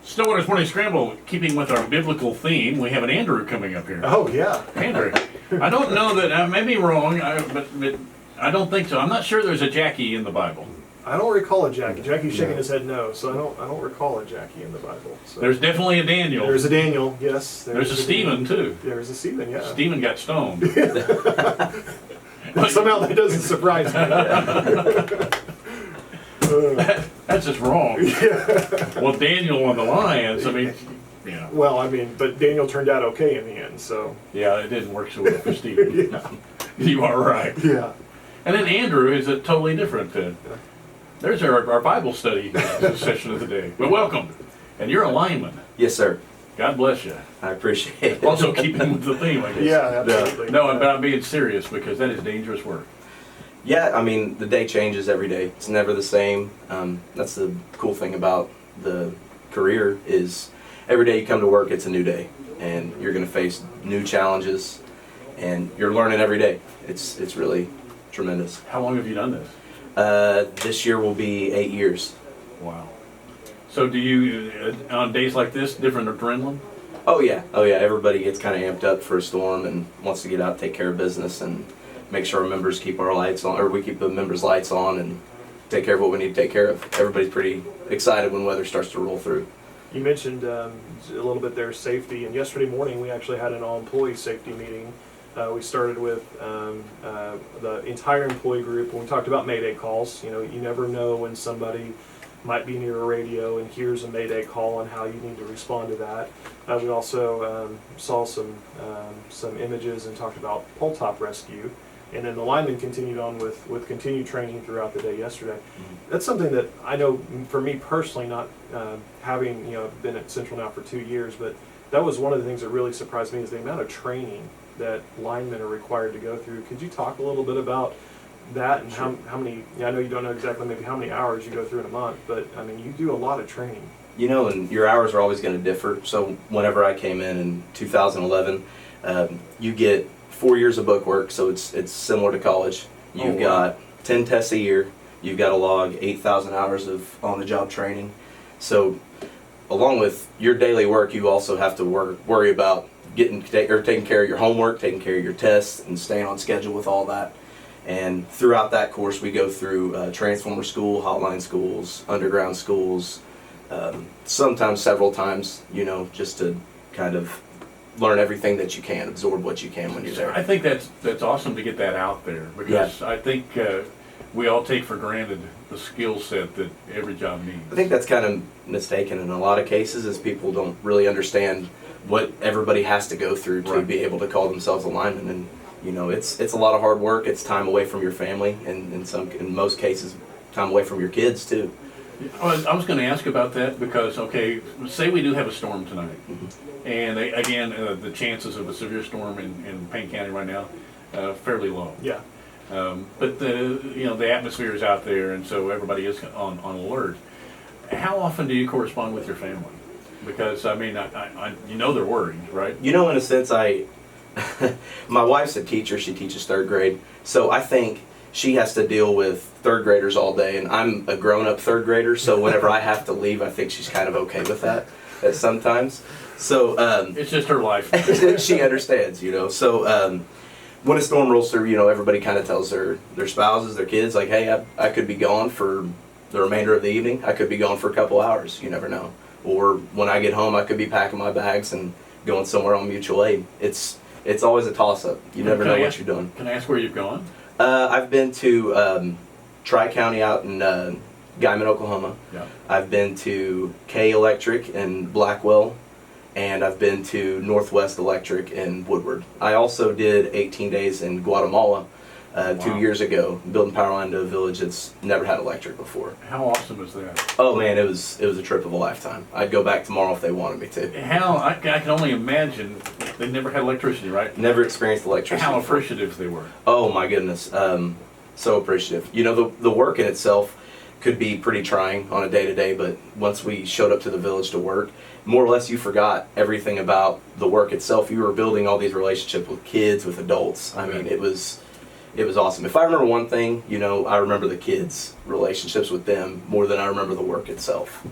Stillwater's Morning Scramble, keeping with our biblical theme, we have an Andrew coming up here. Oh, yeah. Andrew. I don't know that, I may be wrong, but I don't think so. I'm not sure there's a Jackie in the Bible. I don't recall a Jackie. Jackie's shaking his head no, so I don't recall a Jackie in the Bible. So. There's definitely a Daniel. There's a Daniel, yes. There's a Stephen, too. There's a Stephen, yeah. Stephen got stoned. Somehow that doesn't surprise me. That's just wrong. Yeah. Well, Daniel on the lions, I mean, yeah. Well, I mean, but Daniel turned out okay in the end, so. Yeah, it didn't work so well for Stephen. Yeah. You are right. Yeah. And then Andrew is a totally different. There's our Bible study session of the day. But welcome. And you're a lineman. Yes, sir. God bless you. I appreciate it. Also keeping with the theme, I guess. Yeah, absolutely. No, but I'm being serious because that is dangerous work. Yeah, I mean, the day changes every day. It's never the same. That's the cool thing about the career is every day you come to work, it's a new day. And you're going to face new challenges. And you're learning every day. It's really tremendous. How long have you done this? This year will be 8 years. Wow. So do you, on days like this, different adrenaline? Oh yeah. Everybody gets kind of amped up for a storm and wants to get out, take care of business, and make sure our members keep our lights on, or we keep the members' lights on and take care of what we need to take care of. Everybody's pretty excited when weather starts to roll through. You mentioned a little bit there safety, and yesterday morning we actually had an all-employee safety meeting. We started with the entire employee group, and we talked about Mayday calls. You know, you never know when somebody might be near a radio and hears a Mayday call and how you need to respond to that. We also saw some images and talked about pole top rescue. And then the linemen continued on with continued training throughout the day yesterday. Mm-hmm. That's something that I know for me personally, not having been at Central now for 2 years, but that was one of the things that really surprised me is the amount of training that linemen are required to go through. Could you talk a little bit about that and Sure. how many? I know you don't know exactly maybe how many hours you go through in a month, but I mean you do a lot of training. You know, and your hours are always going to differ. So whenever I came in 2011, you get 4 years of book work, so it's similar to college. You've got 10 tests a year. You've got to log 8,000 hours of on-the-job training. So along with your daily work, you also have to worry about taking care of your homework, taking care of your tests, and staying on schedule with all that. And throughout that course, we go through transformer school, hotline schools, underground schools, sometimes several times, just to kind of learn everything that you can, absorb what you can when you're there. I think that's awesome to get that out there because yeah. I think we all take for granted the skill set that every job needs. I think that's kind of mistaken in a lot of cases is people don't really understand what everybody has to go through to be able to call themselves a lineman. And it's a lot of hard work. It's time away from your family, and in most cases, time away from your kids too. I was going to ask about that because, okay, say we do have a storm tonight, and again, the chances of a severe storm in Payne County right now, fairly low. Yeah. But the atmosphere is out there, and so everybody is on alert. How often do you correspond with your family? Because I mean, they're worried, right? In a sense, my wife's a teacher. She teaches third grade, so I think she has to deal with third graders all day, and I'm a grown-up third grader, so whenever I have to leave, I think she's kind of okay with that sometimes. So it's just her life. She understands, So when a storm rolls through, everybody kind of tells their spouses, their kids, like, hey, I could be gone for the remainder of the evening. I could be gone for a couple hours. You never know. Or when I get home, I could be packing my bags and going somewhere on mutual aid. It's always a toss-up. You never know what you're doing. Can I ask where you've gone? I've been to Tri-County out in Guyman, Oklahoma. Yeah. I've been to K Electric in Blackwell, and I've been to Northwest Electric in Woodward. I also did 18 days in Guatemala 2 years ago, building power line to a village that's never had electric before. How awesome is that? Oh man, it was a trip of a lifetime. I'd go back tomorrow if they wanted me to. I can only imagine they never had electricity, right? Never experienced electricity. How appreciative they were. Oh my goodness, so appreciative. The work in itself could be pretty trying on a day-to-day, but once we showed up to the village to work, more or less you forgot everything about the work itself. You were building all these relationships with kids, with adults. I mean, it was it was awesome. If I remember one thing, I remember the kids' relationships with them more than I remember the work itself.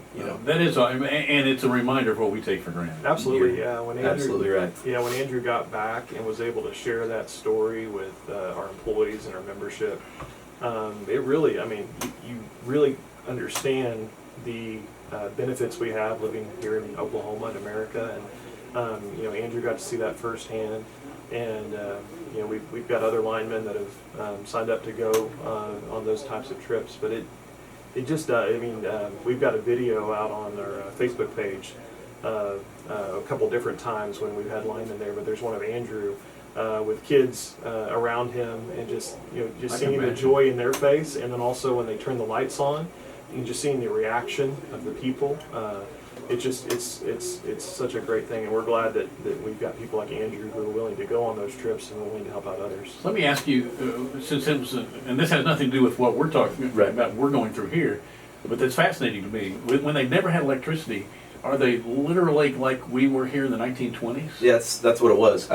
That is, and it's a reminder of what we take for granted. Absolutely, yeah. When Andrew, Absolutely right. Yeah, when Andrew got back and was able to share that story with our employees and our membership, it really, you really understand the benefits we have living here in Oklahoma and America, and Andrew got to see that firsthand, and we've got other linemen that have signed up to go on those types of trips, but it just we've got a video out on our Facebook page a couple different times when we've had linemen there, but there's one of Andrew with kids around him, and just seeing the joy in their face, and then also when they turn the lights on, and just seeing the reaction of the people. It's such a great thing, and we're glad that we've got people like Andrew who are willing to go on those trips and willing to help out others. Let me ask you, since it was, and this has nothing to do with what we're talking about, we're going through here, but it's fascinating to me. When they've never had electricity, are they literally like we were here in the 1920s? Yeah, that's what it was.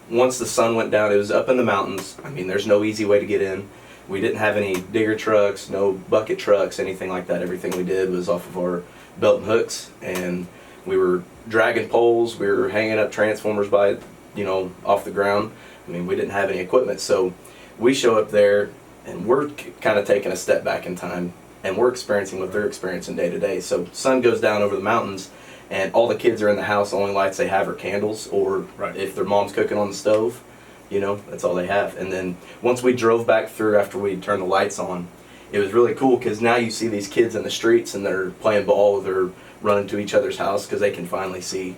Once the sun went down, it was up in the mountains. There's no easy way to get in. We didn't have any digger trucks, no bucket trucks, anything like that. Everything we did was off of our belt and hooks, and we were dragging poles, we were hanging up transformers by, off the ground. We didn't have any equipment, so we show up there, and we're kind of taking a step back in time, and we're experiencing what they're experiencing day to day. So sun goes down over the mountains, and all the kids are in the house, the only lights they have are candles, or if their mom's cooking on the stove, that's all they have. And then once we drove back through after we turned the lights on, it was really cool, because now you see these kids in the streets, and they're playing ball, they're running to each other's house because they can finally see,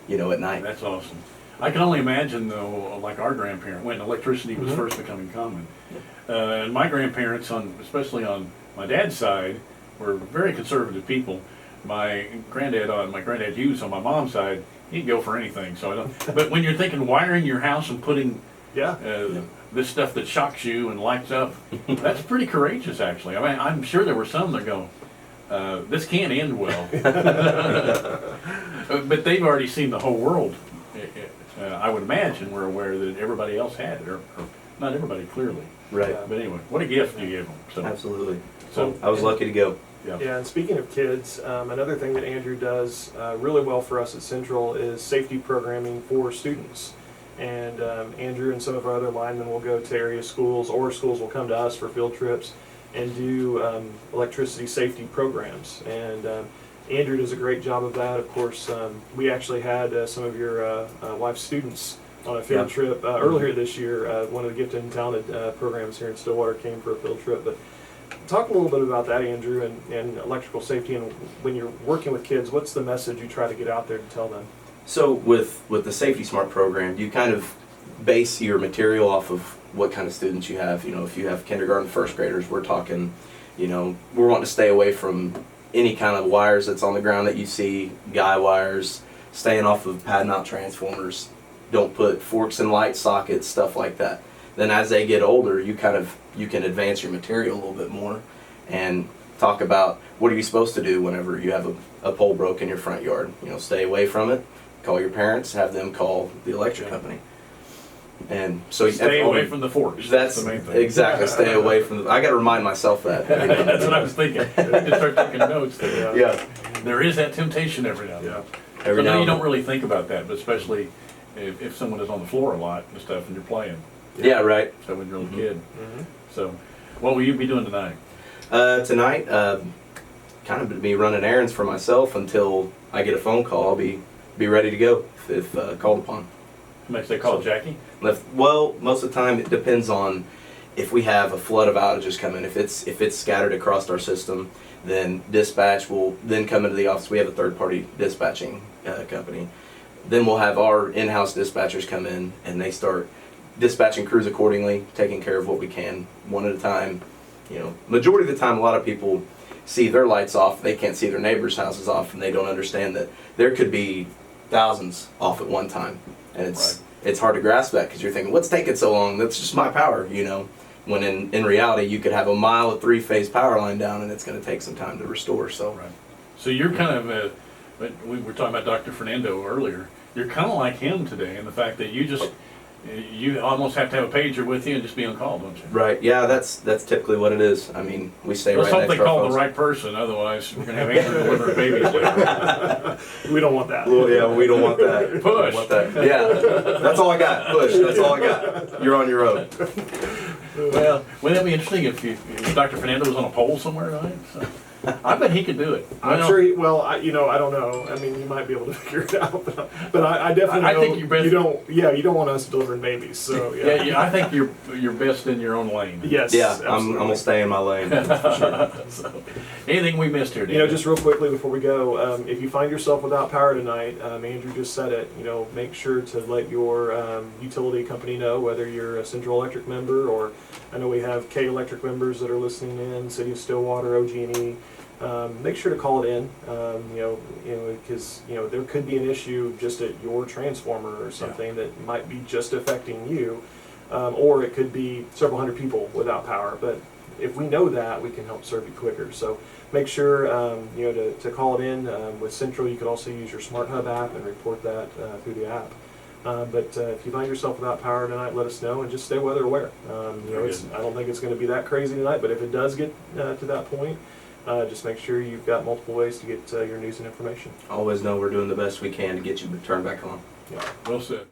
at night. That's awesome. I can only imagine, though, like our grandparents, when electricity was first becoming common. And my grandparents, especially on my dad's side, were very conservative people. My granddad Hughes on my mom's side, he'd go for anything. So I don't. But when you're thinking wiring your house and putting this stuff that shocks you and lights up, that's pretty courageous, actually. I'm sure there were some that go, this can't end well. But they've already seen the whole world. I would imagine we're aware that everybody else had it, or not everybody, clearly. Right. But anyway, what a gift you gave them. So, absolutely. So I was lucky to go. Yeah, and speaking of kids, another thing that Andrew does really well for us at Central is safety programming for students. And Andrew and some of our other linemen will go to area schools, or schools will come to us for field trips and do electricity safety programs. And Andrew does a great job of that. Of course, we actually had some of your wife's students on a field trip earlier this year. One of the Gifted and Talented programs here in Stillwater came for a field trip. But talk a little bit about that, Andrew, and electrical safety. And when you're working with kids, what's the message you try to get out there to tell them? So with the Safety Smart program, you kind of base your material off of what kind of students you have. If you have kindergarten, first graders, we're talking, we're wanting to stay away from any kind of wires that's on the ground that you see, guy wires, staying off of pad mount transformers. Don't put forks in light sockets, stuff like that. Then as they get older, you can advance your material a little bit more and talk about what are you supposed to do whenever you have a pole broke in your front yard. Stay away from it. Call your parents, have them call the electric company. And so stay away from the forks. That's the main thing. Exactly. Stay away from I got to remind myself that. That's what I was thinking. I need to start taking notes. Yeah. There is that temptation every now and then. Every now you don't really think about that, but especially if someone is on the floor a lot and stuff and you're playing. Yeah, right. So when you're a little kid. So what will you be doing tonight? Tonight, kind of be running errands for myself until I get a phone call. I'll be ready to go if called upon. Makes they call Jackie? Well, most of the time it depends on if we have a flood of outages coming. If it's scattered across our system, then dispatch will then come into the office. We have a third-party dispatching company. Then we'll have our in-house dispatchers come in, and they start dispatching crews accordingly, taking care of what we can one at a time. Majority of the time, a lot of people see their lights off. They can't see their neighbors' houses off, and they don't understand that there could be thousands off at one time. And it's hard to grasp that, because you're thinking, what's taking so long? That's just my power, When in reality, you could have a mile of three-phase power line down, and it's going to take some time to restore. So you're kind of we were talking about Dr. Fernando earlier. You're kind of like him today in the fact that you just You almost have to have a pager with you and just be on call, don't you? Right. Yeah, that's typically what it is. I mean, we stay Let's right hope next they to our call phones. the right person, otherwise we're gonna have Andrew delivering babies later. We don't want that. Well, yeah, we don't want that. We don't Push. want that. Yeah, that's all I got. Push. That's all I got. You're on your own. Well, wouldn't that be interesting if Dr. Fernando was on a pole somewhere tonight? So, I bet he could do it. I'm Well, sure. I don't know. I mean, you might be able to figure it out, but I definitely I know think you're best- you don't. Yeah, you don't want us delivering babies. So yeah. Yeah, I think you're best in your own lane. Yes. Yeah, I'm absolutely. gonna stay in my lane. So, anything we missed here, You know, just real quickly before we go, if you find yourself without power tonight, Andrew just said it, make sure to let your utility company know, whether you're a Central Electric member, or I know we have K Electric members that are listening in, City of Stillwater, OG&E. Make sure to call it in, because there could be an issue just at your transformer or something that might be just affecting you, or it could be several hundred people without power. But if we know that, we can help serve you quicker. So make sure to call it in. With Central, you could also use your Smart Hub app and report that through the app. But if you find yourself without power tonight, let us know, and just stay weather aware. I don't think it's going to be that crazy tonight, but if it does get to that point, just make sure you've got multiple ways to get your news and information. Always know we're doing the best we can to get you turned back on. Yeah. Well said.